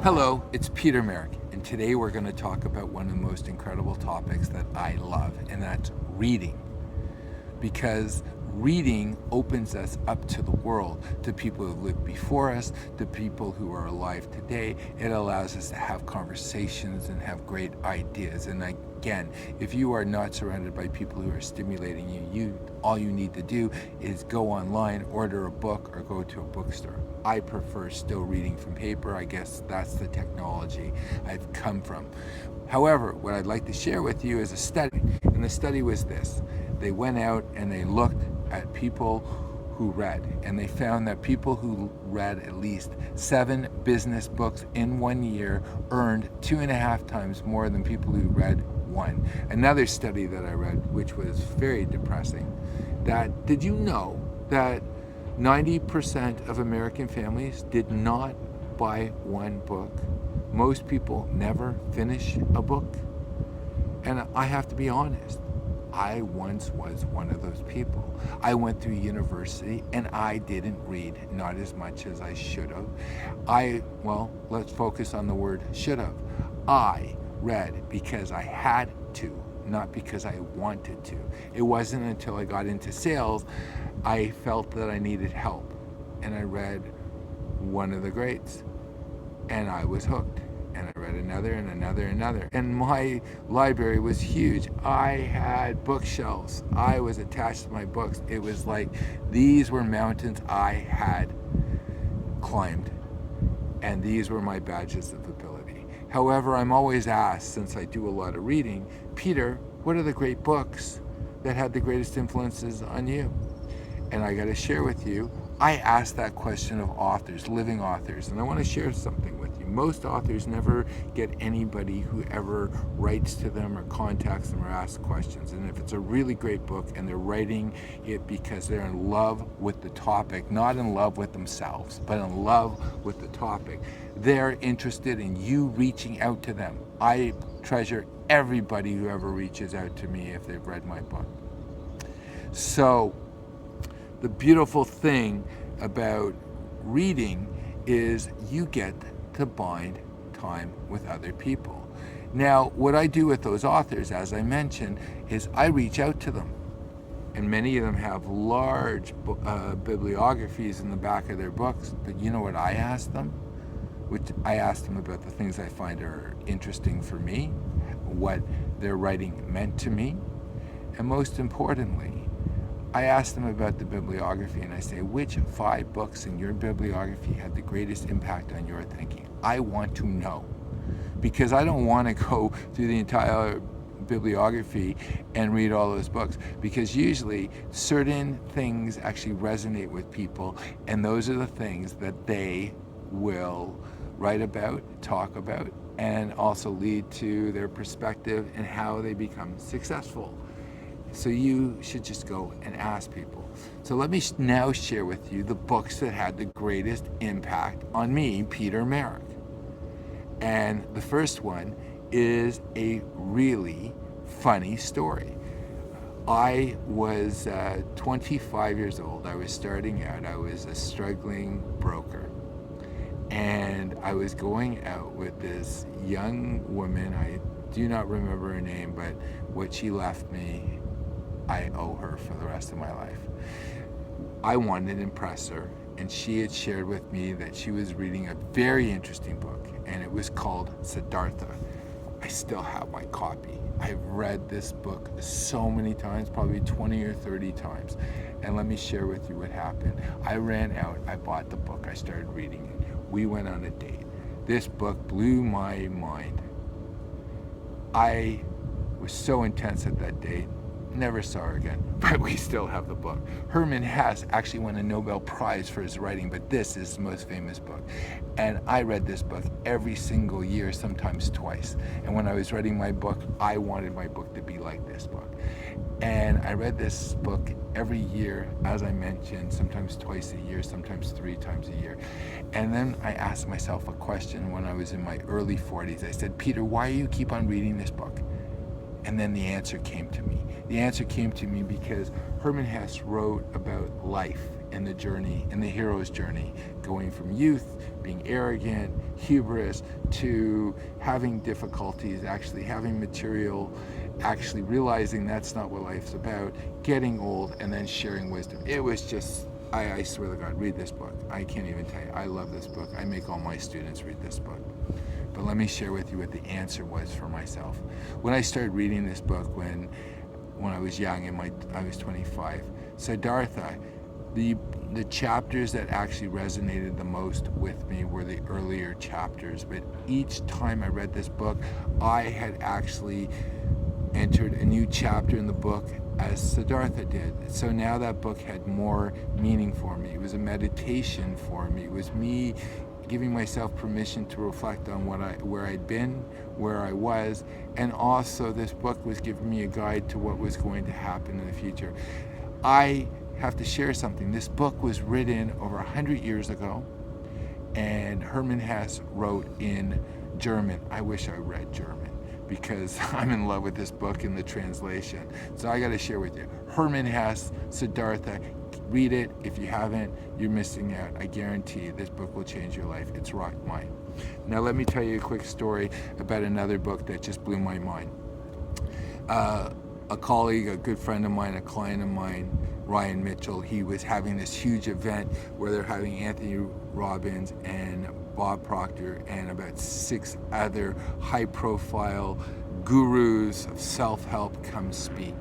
Hello, it's Peter Merrick, and today we're going to talk about one of the most incredible topics that I love, and that's reading. Because reading opens us up to the world, to people who lived before us, to people who are alive today. It allows us to have conversations and have great ideas. And again, if you are not surrounded by people who are stimulating you, all you need to do is go online, order a book, or go to a bookstore. I prefer still reading from paper. I guess that's the technology I've come from. However, what I'd like to share with you is a study, and the study was this. They went out and they looked at people who read, and they found that people who read at least 7 business books in 1 year earned 2.5 times more than people who read 1. Another study that I read, which was very depressing, did you know that 90% of American families did not buy one book? Most people never finish a book. And I have to be honest, I once was one of those people. I went through university and I didn't read, not as much as I should have. Let's focus on the word should have. I read because I had to, not because I wanted to. It wasn't until I got into sales I felt that I needed help, and I read one of the greats, and I was hooked. And I read another and another and another. And my library was huge. I had bookshelves. I was attached to my books. It was like these were mountains I had climbed, and these were my badges of ability. However, I'm always asked, since I do a lot of reading, Peter, what are the great books that had the greatest influences on you? And I got to share with you, I asked that question of authors, living authors, and I want to share something with you. Most authors never get anybody who ever writes to them or contacts them or asks questions. And if it's a really great book and they're writing it because they're in love with the topic, not in love with themselves, but in love with the topic, they're interested in you reaching out to them. I treasure everybody who ever reaches out to me if they've read my book. So, the beautiful thing about reading is you get to bind time with other people. Now, what I do with those authors, as I mentioned, is I reach out to them. And many of them have large bibliographies in the back of their books. But you know what I ask them? I ask them about the things I find are interesting for me, what their writing meant to me, and most importantly, I ask them about the bibliography, and I say, which 5 books in your bibliography had the greatest impact on your thinking? I want to know, because I don't want to go through the entire bibliography and read all those books, because usually certain things actually resonate with people, and those are the things that they will write about, talk about, and also lead to their perspective and how they become successful. So you should just go and ask people. So let me now share with you the books that had the greatest impact on me, Peter Merrick. And the first one is a really funny story. I was 25 years old. I was starting out. I was a struggling broker. And I was going out with this young woman. I do not remember her name, but what she left me, I owe her for the rest of my life. I wanted to impress her, and she had shared with me that she was reading a very interesting book, and it was called Siddhartha. I still have my copy. I've read this book so many times, probably 20 or 30 times. And let me share with you what happened. I ran out, I bought the book, I started reading it. We went on a date. This book blew my mind. I was so intense at that date. Never saw her again, but we still have the book. Herman Hesse actually won a Nobel Prize for his writing, but this is his most famous book. And I read this book every single year, sometimes twice. And when I was writing my book, I wanted my book to be like this book. And I read this book every year, as I mentioned, sometimes twice a year, sometimes 3 times a year. And then I asked myself a question when I was in my early 40s. I said, Peter, why do you keep on reading this book? And then the answer came to me. The answer came to me because Herman Hesse wrote about life and the journey and the hero's journey, going from youth, being arrogant, hubris, to having difficulties, actually having material, actually realizing that's not what life's about, getting old, and then sharing wisdom. It was just, I swear to God, read this book. I can't even tell you. I love this book. I make all my students read this book. But let me share with you what the answer was for myself. When I started reading this book when I was young, I was 25, Siddhartha, the chapters that actually resonated the most with me were the earlier chapters. But each time I read this book, I had actually entered a new chapter in the book as Siddhartha did. So now that book had more meaning for me. It was a meditation for me. It was me giving myself permission to reflect on where I'd been, where I was, and also this book was giving me a guide to what was going to happen in the future. I have to share something. This book was written over 100 years ago, and Hermann Hesse wrote in German. I wish I read German, because I'm in love with this book and the translation. So I got to share with you. Hermann Hesse, Siddhartha. Read it. If you haven't, you're missing out. I guarantee you, this book will change your life. It's rocked mine. Now let me tell you a quick story about another book that just blew my mind. A colleague, a good friend of mine, a client of mine, Ryan Mitchell, he was having this huge event where they're having Anthony Robbins and Bob Proctor and about 6 other high-profile gurus of self-help come speak.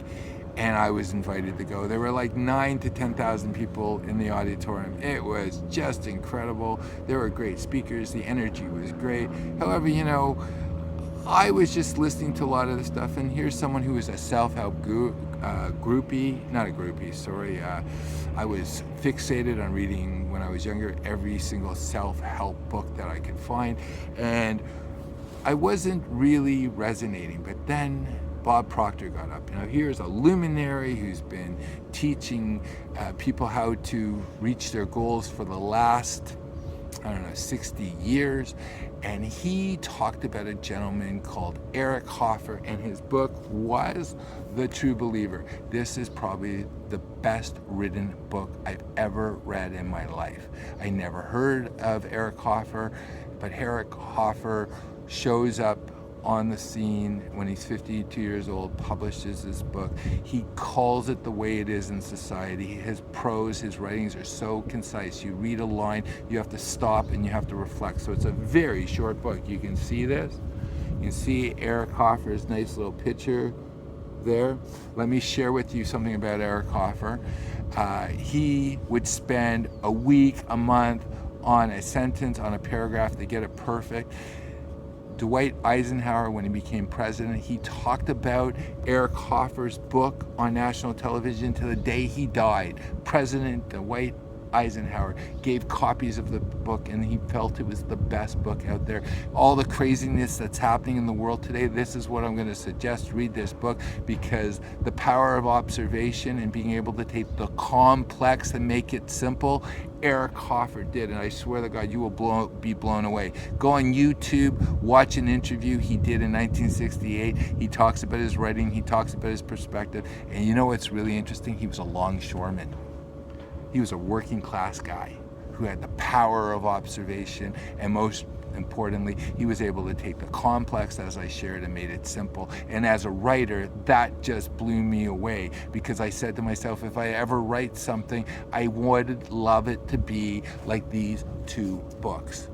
And I was invited to go. There were like 9,000 to 10,000 people in the auditorium. It was just incredible. There were great speakers. The energy was great. However, you know, I was just listening to a lot of the stuff, and here's someone who was a self-help groupie, not a groupie, sorry. I was fixated on reading, when I was younger, every single self-help book that I could find, and I wasn't really resonating. But then Bob Proctor got up. Now here's a luminary who's been teaching people how to reach their goals for the last, 60 years. And he talked about a gentleman called Eric Hoffer, and his book was The True Believer. This is probably the best written book I've ever read in my life. I never heard of Eric Hoffer, but Eric Hoffer shows up on the scene when he's 52 years old, publishes his book. He calls it the way it is in society. His prose, his writings are so concise. You read a line, you have to stop and you have to reflect. So it's a very short book. You can see this. You can see Eric Hoffer's nice little picture there. Let me share with you something about Eric Hoffer. He would spend a week, a month on a sentence, on a paragraph to get it perfect. Dwight Eisenhower, when he became president, he talked about Eric Hoffer's book on national television to the day he died. President Dwight Eisenhower gave copies of the book, and he felt it was the best book out there. All the craziness that's happening in the world today, this is what I'm going to suggest. Read this book, because the power of observation and being able to take the complex and make it simple, Eric Hoffer did, and I swear to God, you will be blown away. Go on YouTube, watch an interview he did in 1968. He talks about his writing, he talks about his perspective, and you know what's really interesting? He was a longshoreman. He was a working class guy who had the power of observation, and most importantly, he was able to take the complex, as I shared, and made it simple. And as a writer, that just blew me away, because I said to myself, if I ever write something, I would love it to be like these 2 books.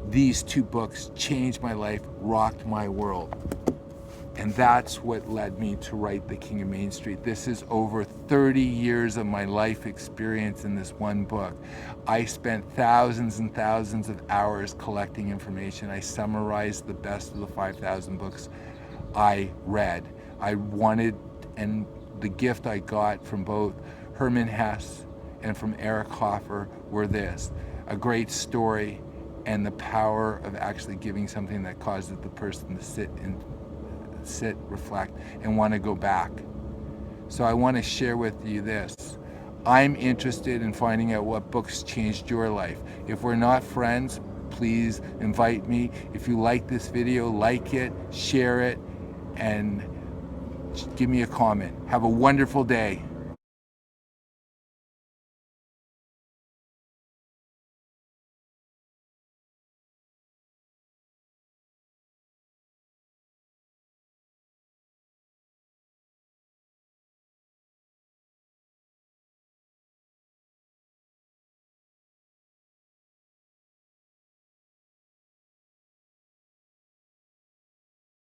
These 2 books changed my life, rocked my world. And that's what led me to write The King of Main Street. This is over 30 years of my life experience in this one book. I spent thousands and thousands of hours collecting information. I summarized the best of the 5,000 books I read. I wanted, and the gift I got from both Hermann Hesse and from Eric Hoffer were this: a great story and the power of actually giving something that causes the person to sit, reflect, and want to go back. So I want to share with you this. I'm interested in finding out what books changed your life. If we're not friends, please invite me. If you like this video, like it, share it, and give me a comment. Have a wonderful day.